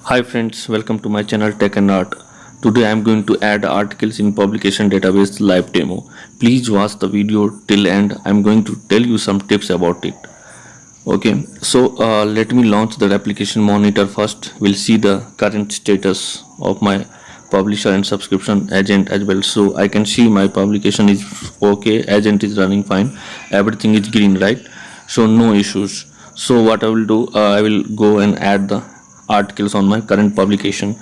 Hi friends, welcome to my channel Tech and Art. Today I am going to add articles in publication database live demo. Please watch the video till end. I am going to tell you some tips about it. Okay, so let me launch the replication monitor first. We'll see the current status of my publisher and subscription agent as well. So I can see my publication is okay, agent is running fine, everything is green, right? So no issues. So what I will do, I will go and add the articles on my current publication.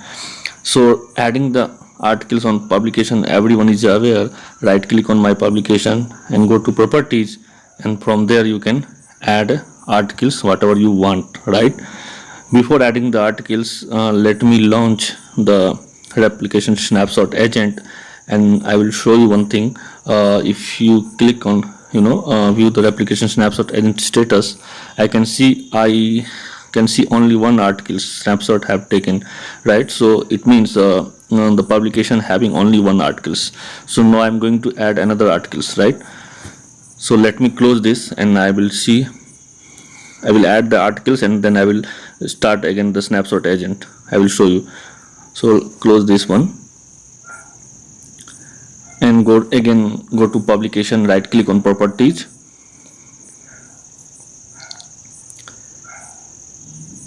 So adding the articles on publication, everyone is aware. Right click on my publication and go to properties, and from there you can add articles whatever you want, right? Before adding the articles, let me launch the replication snapshot agent, and I will show you one thing. If you click on view the replication snapshot agent status, I can see only one article snapshot have taken, right? So it means the publication having only one articles. So now I'm going to add another articles, right? So let me close this and I will add the articles, and then I will start again the snapshot agent. I will show you. So close this one and go to publication, right click on properties,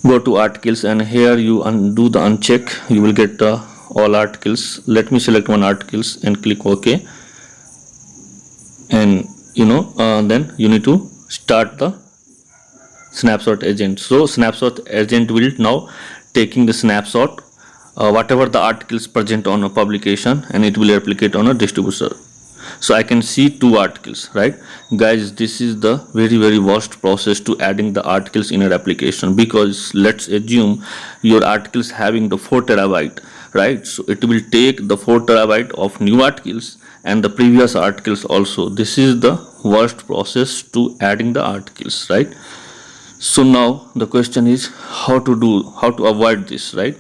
go to articles, and here you do the uncheck. You will get all articles. Let me select one articles and click OK, and then you need to start the snapshot agent. So snapshot agent will now taking the snapshot whatever the articles present on a publication, and it will replicate on a distributor. So I can see two articles, right guys? This is the very worst process to adding the articles in a replication, because let's assume your articles having the 4 terabyte, right? So it will take the 4 terabyte of new articles and the previous articles also. This is the worst process to adding the articles, right? So now the question is how to avoid this, right?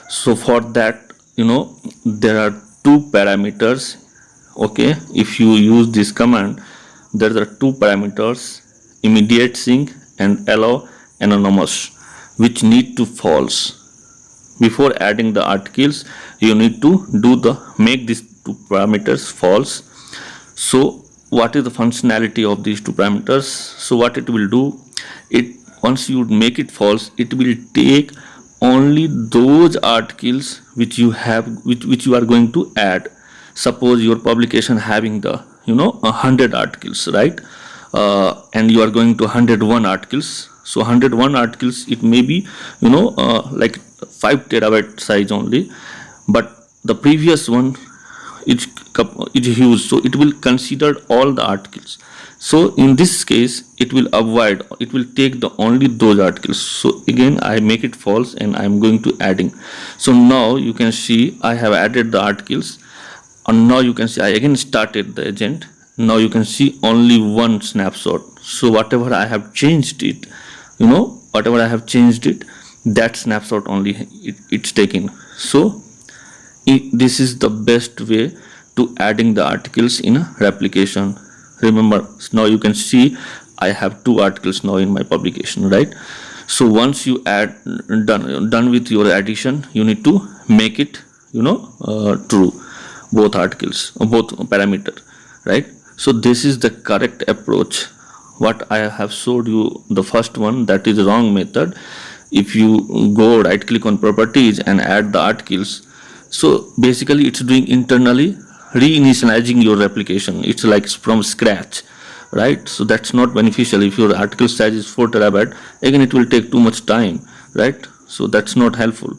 So for that, there are two parameters. Okay, if you use this command, there are two parameters, immediate sync and allow anonymous, which need to false. Before adding the articles, you need to make these two parameters false. So what is the functionality of these two parameters? So what it will do, once you make it false, it will take only those articles which you are going to add. Suppose your publication having the 100 articles, right? And you are going to 101 articles. So 101 articles, it may be like 5 terabyte size only, but the previous one is huge, so it will consider all the articles. So in this case, it will take the only those articles. So again I make it false and I am going to adding. So now you can see I have added the articles, and now you can see I again started the agent. Now you can see only one snapshot. So whatever I have changed it, that snapshot only it's taking. So this is the best way to adding the articles in a replication. Remember, now you can see I have two articles now in my publication, right? So once you done with your addition, you need to make it true, both articles, both parameter, right? So this is the correct approach. What I have showed you, the first one, that is wrong method. If you go right click on properties and add the articles, so basically it's doing internally reinitializing your replication. It's like from scratch, right? So that's not beneficial. If your article size is 4 terabyte, again it will take too much time, right? So that's not helpful.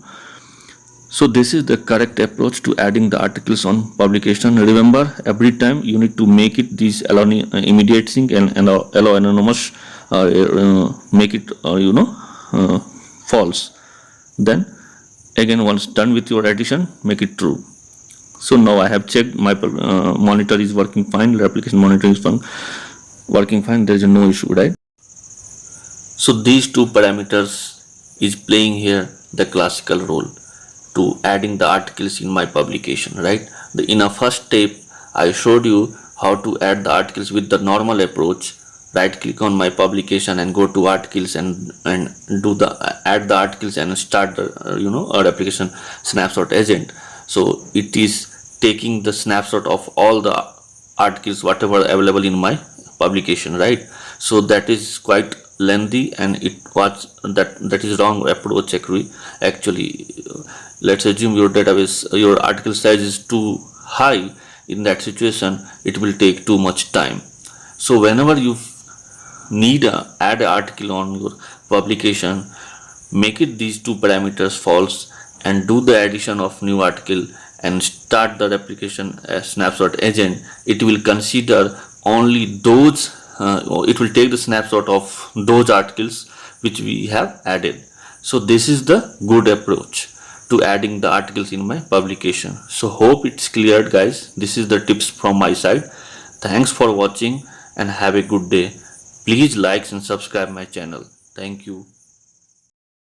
So this is the correct approach to adding the articles on publication. Remember, every time you need to make it these allow immediate sync and allow anonymous, make it false. Then again, once done with your addition, make it true. So now I have checked my monitor is working fine, replication monitor is working fine, there is no issue, right? So these two parameters is playing here the classical role to adding the articles in my publication, right? In a first step, I showed you how to add the articles with the normal approach. Right click on my publication and go to articles and do the add the articles and start the our application snapshot agent. So it is taking the snapshot of all the articles whatever available in my publication, right? So that is quite lengthy, and it was that is wrong approach. Actually, let's assume your database, your article size is too high. In that situation, it will take too much time. So whenever you need add an article on your publication, make it these two parameters false and do the addition of new article and start the replication snapshot agent. It will consider only those it will take the snapshot of those articles which we have added. So this is the good approach to adding the articles in my publication. So hope it's clear, guys. This is the tips from my side. Thanks for watching and have a good day. Please like and subscribe my channel. Thank you.